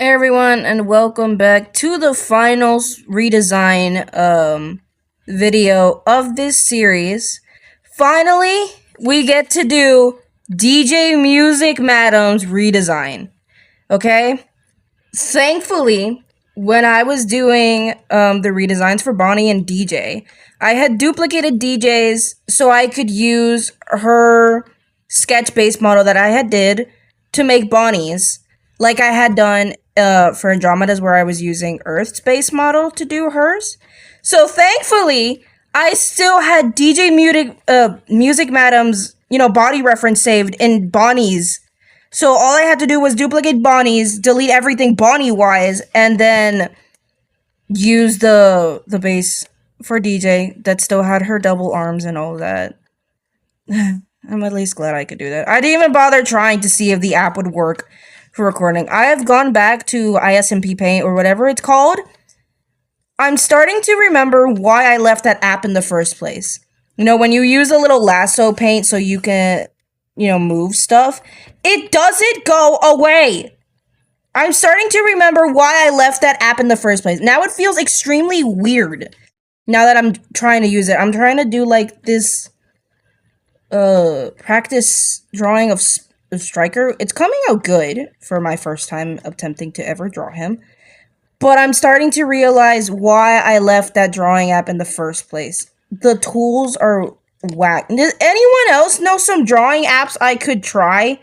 Hey everyone, and welcome back to the final redesign video of this series. Finally, we get to do DJ Music Madam's redesign. Okay? Thankfully, when I was doing the redesigns for Bonnie and DJ, I had duplicated DJs so I could use her sketch base model that I had did to make Bonnie's, like I had done for Andromeda's, where I was using Earth's base model to do hers. So thankfully, I still had DJ Music Madam's body reference saved in Bonnie's. So all I had to do was duplicate Bonnie's, delete everything Bonnie-wise, and then use the base for DJ that still had her double arms and all that. I'm at least glad I could do that. I didn't even bother trying to see if the app would work for recording. I have gone back to ISMP Paint or whatever it's called. I'm starting to remember why I left that app in the first place. When you use a little lasso paint so you can move stuff, it doesn't go away. I'm starting to remember why I left that app in the first place. Now it feels extremely weird. Now that I'm trying to use it, I'm trying to do like this practice drawing of Striker. It's coming out good for my first time attempting to ever draw him. But I'm starting to realize why I left that drawing app in the first place. The tools are whack. Does anyone else know some drawing apps I could try?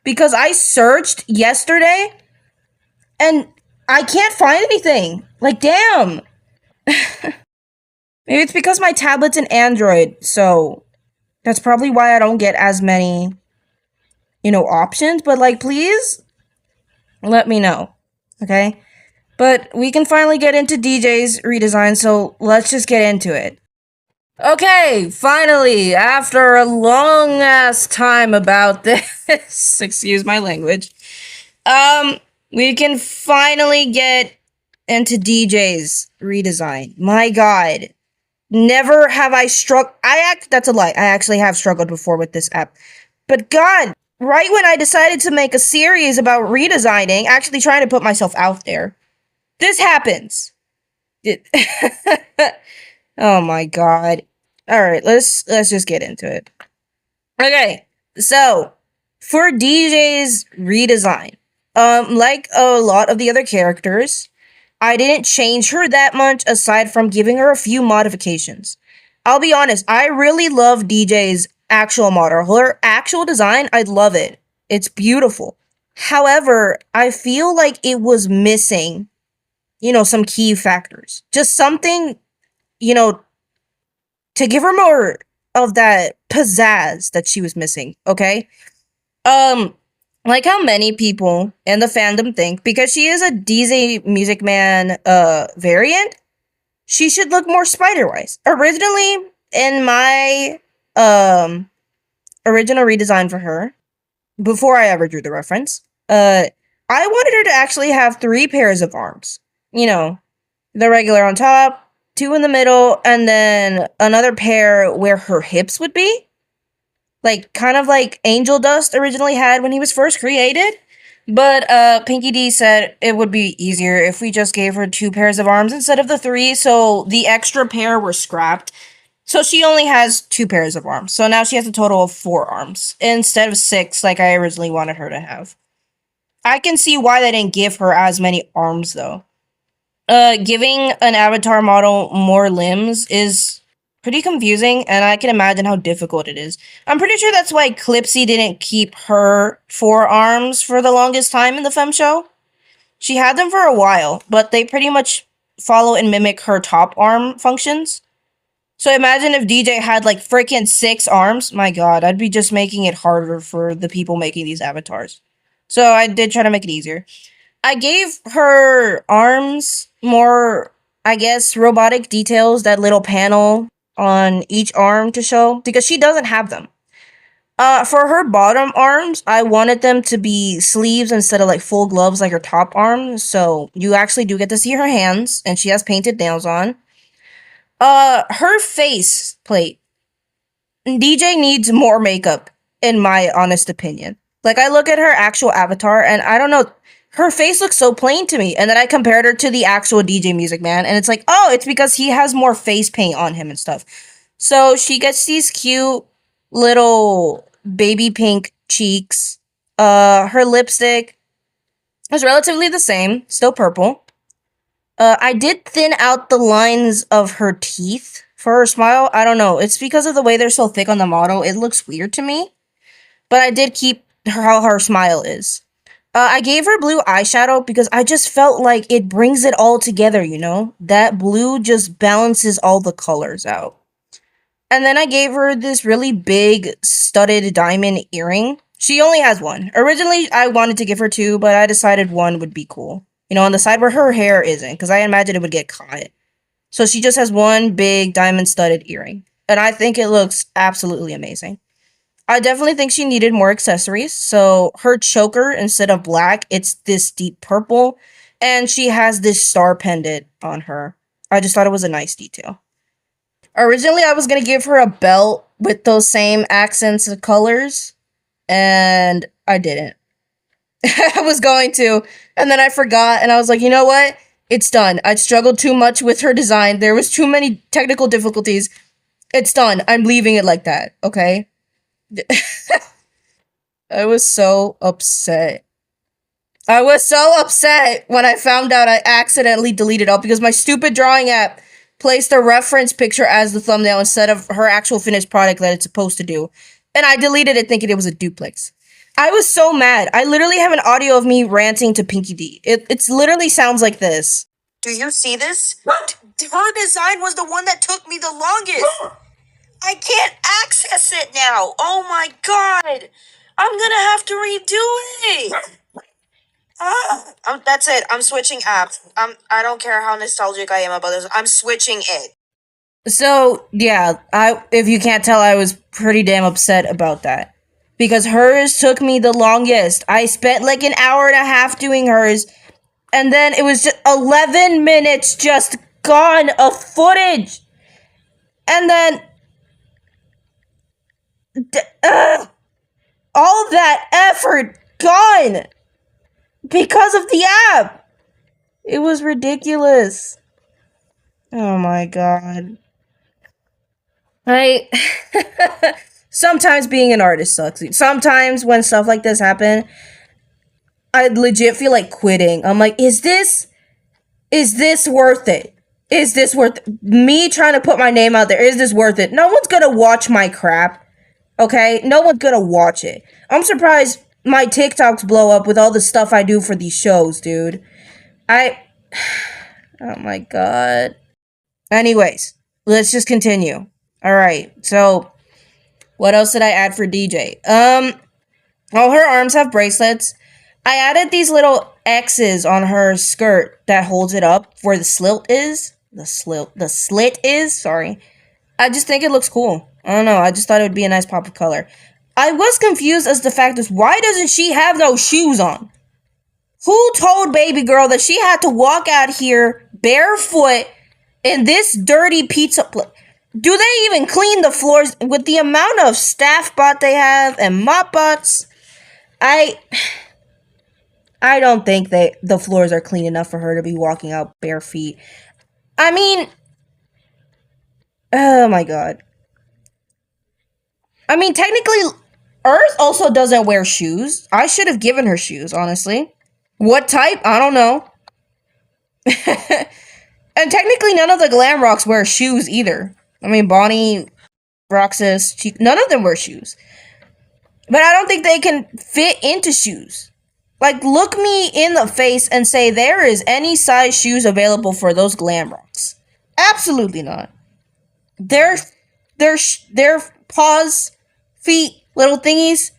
Because I searched yesterday and I can't find anything. Like, damn. Maybe it's because my tablet's an Android, so that's probably why I don't get as many, options. But, like, please let me know, okay? But we can finally get into DJ's redesign, so let's just get into it. Okay, finally, after a long ass time about this, excuse my language, we can finally get into DJ's redesign. My god. Never have I that's a lie. I actually have struggled before with this app. But god, right when I decided to make a series about redesigning, actually trying to put myself out there, this happens. Oh my god. Alright, let's just get into it. Okay, so for DJ's redesign, like a lot of the other characters, I didn't change her that much aside from giving her a few modifications. I'll be honest, I really love DJ's actual model. Her actual design, I love it. It's beautiful. However, I feel like it was missing, some key factors. Just something, to give her more of that pizzazz that she was missing, okay? Like how many people in the fandom think, because she is a DJ Music Man variant, she should look more Spider-Wise. Originally, in my original redesign for her, before I ever drew the reference, I wanted her to actually have 3 pairs of arms. The regular on top, 2 in the middle, and then another pair where her hips would be. Like, kind of like Angel Dust originally had when he was first created. But, Pinky D said it would be easier if we just gave her 2 pairs of arms instead of the 3, so the extra pair were scrapped. So she only has 2 pairs of arms. So now she has a total of 4 arms, instead of 6 like I originally wanted her to have. I can see why they didn't give her as many arms, though. Giving an avatar model more limbs is pretty confusing, and I can imagine how difficult it is. I'm pretty sure that's why Clipsy didn't keep her 4 arms for the longest time in the Femme show. She had them for a while, but they pretty much follow and mimic her top arm functions. So imagine if DJ had like freaking 6 arms. My god, I'd be just making it harder for the people making these avatars. So I did try to make it easier. I gave her arms more, I guess, robotic details, that little panel on each arm to show, because she doesn't have them. For her bottom arms, I wanted them to be sleeves instead of like full gloves like her top arms, so you actually do get to see her hands, and she has painted nails on. Her face plate. DJ needs more makeup, in my honest opinion. Like, I look at her actual avatar, and I don't know, her face looks so plain to me. And then I compared her to the actual DJ Music Man, and it's like, oh, it's because he has more face paint on him and stuff. So she gets these cute little baby pink cheeks. Her lipstick is relatively the same, still purple. I did thin out the lines of her teeth for her smile. I don't know. It's because of the way they're so thick on the model. It looks weird to me. But I did keep how her smile is. I gave her blue eyeshadow because I just felt like it brings it all together, you know? That blue just balances all the colors out. And then I gave her this really big studded diamond earring. She only has one. Originally, I wanted to give her two, but I decided one would be cool. You know, on the side where her hair isn't, because I imagine it would get caught. So she just has one big diamond studded earring. And I think it looks absolutely amazing. I definitely think she needed more accessories. So her choker, instead of black, it's this deep purple. And she has this star pendant on her. I just thought it was a nice detail. Originally, I was going to give her a belt with those same accents of colors. And I didn't. I was going to. And then I forgot. And I was like, you know what? It's done. I struggled too much with her design. There was too many technical difficulties. It's done. I'm leaving it like that. Okay? I was so upset. I was so upset when I found out I accidentally deleted all because my stupid drawing app placed a reference picture as the thumbnail instead of her actual finished product that it's supposed to do. And I deleted it thinking it was a duplex. I was so mad. I literally have an audio of me ranting to Pinky D. It literally sounds like this. Do you see this? What? Her design was the one that took me the longest. I can't access it now. Oh my god. I'm gonna have to redo it. That's it. I'm switching apps. I don't care how nostalgic I am about this. I'm switching it. So, yeah, if you can't tell, I was pretty damn upset about that. Because hers took me the longest. I spent like an hour and a half doing hers. And then it was just 11 minutes just gone of footage. And then all that effort gone because of the app. It was ridiculous. Oh my god. Sometimes being an artist sucks. Sometimes when stuff like this happen, I legit feel like quitting. I'm like, is this worth it? Is this worth me trying to put my name out there? Is this worth it? No one's gonna watch my crap. Okay? No one's gonna watch it. I'm surprised my TikToks blow up with all the stuff I do for these shows, dude. Oh my god. Anyways, let's just continue. Alright, so what else did I add for DJ? All her arms have bracelets. I added these little X's on her skirt that holds it up where the slit is. The slit is, sorry. I just think it looks cool. I don't know, I just thought it would be a nice pop of color. I was confused as the fact is, why doesn't she have no shoes on? Who told baby girl that she had to walk out here barefoot in this dirty pizza place? Do they even clean the floors with the amount of staff bot they have and mop bots? I don't think the floors are clean enough for her to be walking out bare feet. I mean, oh my god. I mean, technically, Earth also doesn't wear shoes. I should have given her shoes, honestly. What type? I don't know. And technically, none of the glam rocks wear shoes either. I mean, Bonnie, Roxas, none of them wear shoes. But I don't think they can fit into shoes. Like, look me in the face and say there is any size shoes available for those glam rocks. Absolutely not. Their paws, feet, little thingies,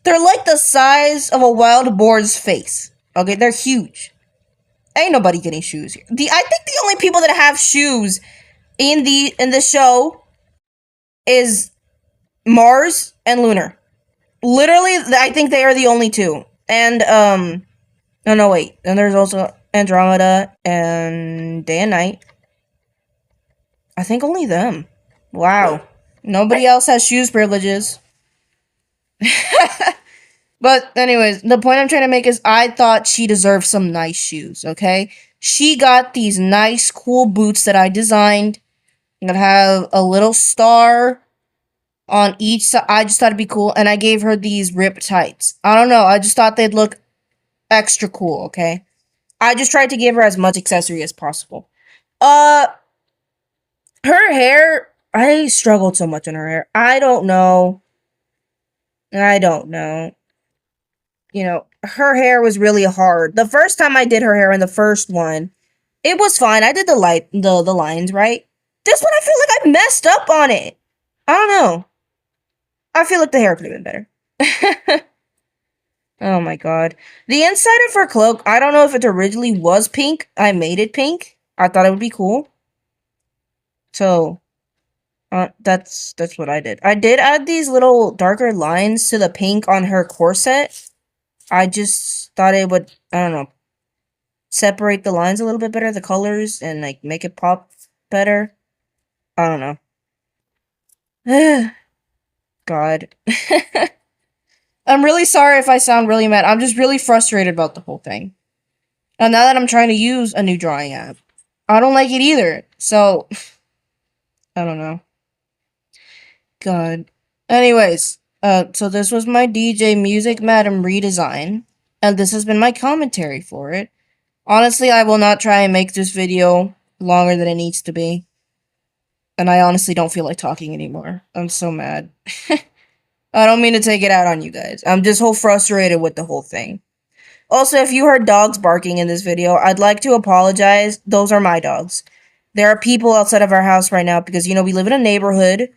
they're like the size of a wild boar's face. Okay, they're huge. Ain't nobody getting shoes here. I think the only people that have shoes in the show is Mars and Lunar. Literally, I think they are the only two. And no wait. And there's also Andromeda and Day and Night. I think only them. Wow. Nobody else has shoes privileges. But anyways, the point I'm trying to make is I thought she deserved some nice shoes, okay? She got these nice, cool boots that I designed that have a little star on each side. I just thought it'd be cool, and I gave her these rip tights. I don't know, I just thought they'd look extra cool, okay? I just tried to give her as much accessory as possible. Uh, her hair, I struggled so much on her hair. I don't know. I don't know. You know, her hair was really hard. The first time I did her hair in the first one, it was fine. I did the lines right. This one, I feel like I messed up on it. I don't know. I feel like the hair could have been better. Oh my god. The inside of her cloak, I don't know if it originally was pink. I made it pink. I thought it would be cool. So, that's what I did. I did add these little darker lines to the pink on her corset. I just thought it would, I don't know, separate the lines a little bit better, the colors, and like make it pop better. I don't know. God. I'm really sorry if I sound really mad. I'm just really frustrated about the whole thing. And now that I'm trying to use a new drawing app, I don't like it either. So, I don't know. God. Anyways, so this was my DJ Music Madam redesign, and this has been my commentary for it. Honestly, I will not try and make this video longer than it needs to be. And I honestly don't feel like talking anymore. I'm so mad. I don't mean to take it out on you guys. I'm just whole frustrated with the whole thing. Also, if you heard dogs barking in this video, I'd like to apologize. Those are my dogs. There are people outside of our house right now because, you know, we live in a neighborhood.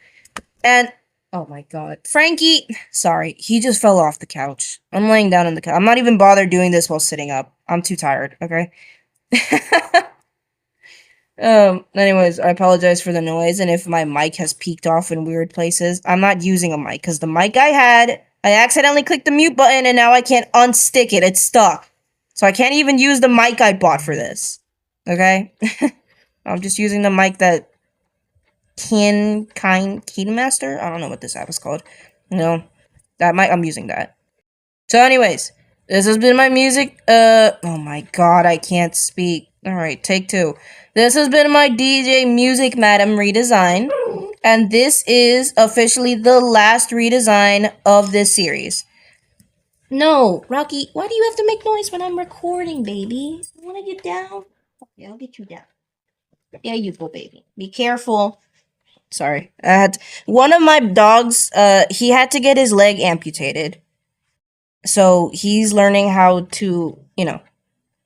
And, oh my god. Frankie, sorry, he just fell off the couch. I'm laying down on the couch. I'm not even bothered doing this while sitting up. I'm too tired, okay? Anyways, I apologize for the noise, and if my mic has peaked off in weird places. I'm not using a mic, because the mic I accidentally clicked the mute button, and now I can't unstick it. It's stuck. So I can't even use the mic I bought for this. Okay? I'm just using the mic that KineMaster? I don't know what this app is called. No, that mic, I'm using that. So anyways, this has been my music, oh my god, I can't speak. Alright, take 2. This has been my DJ Music Madam redesign, and this is officially the last redesign of this series. No, Rocky, why do you have to make noise when I'm recording, baby? You wanna get down? Okay, I'll get you down. There you go, baby. Be careful. Sorry. One of my dogs, he had to get his leg amputated. So he's learning how to, you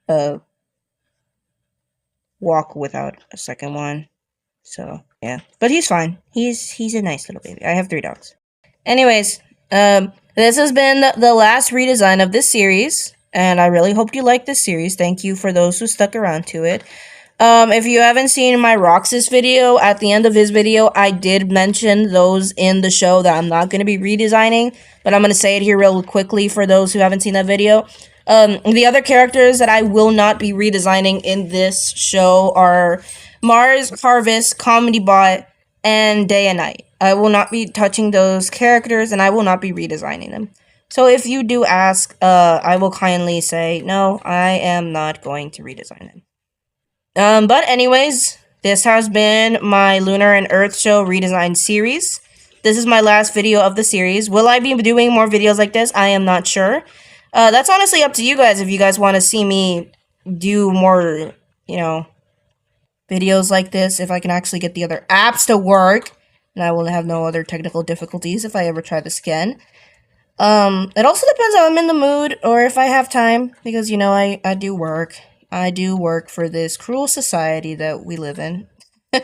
know, walk without a second one. So, yeah. But he's fine. He's a nice little baby. I have 3 dogs. Anyways, this has been the last redesign of this series, and I really hope you like this series. Thank you for those who stuck around to it. If you haven't seen my Roxas video, at the end of his video, I did mention those in the show that I'm not going to be redesigning, but I'm going to say it here real quickly for those who haven't seen that video. The other characters that I will not be redesigning in this show are Mars, Harvest, Comedy Bot, and Day and Night. I will not be touching those characters, and I will not be redesigning them. So if you do ask, I will kindly say, no, I am not going to redesign them. But anyways, this has been my Lunar and Earth Show redesign series. This is my last video of the series. Will I be doing more videos like this? I am not sure. That's honestly up to you guys if you guys want to see me do more, you know, videos like this. If I can actually get the other apps to work, and I will have no other technical difficulties if I ever try this again. It also depends how I'm in the mood or if I have time, because, you know, I do work. I do work for this cruel society that we live in. I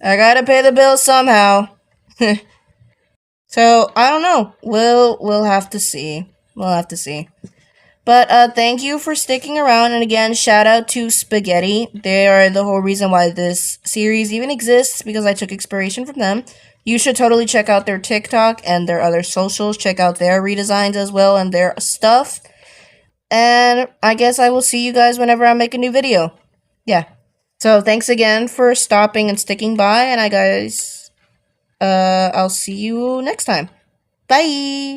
gotta pay the bills somehow. So, I don't know. We'll have to see. We'll have to see. But, thank you for sticking around, and again, shout out to Spaghetti. They are the whole reason why this series even exists, because I took inspiration from them. You should totally check out their TikTok and their other socials. Check out their redesigns as well and their stuff. And I guess I will see you guys whenever I make a new video. Yeah. So thanks again for stopping and sticking by. And I'll see you next time. Bye.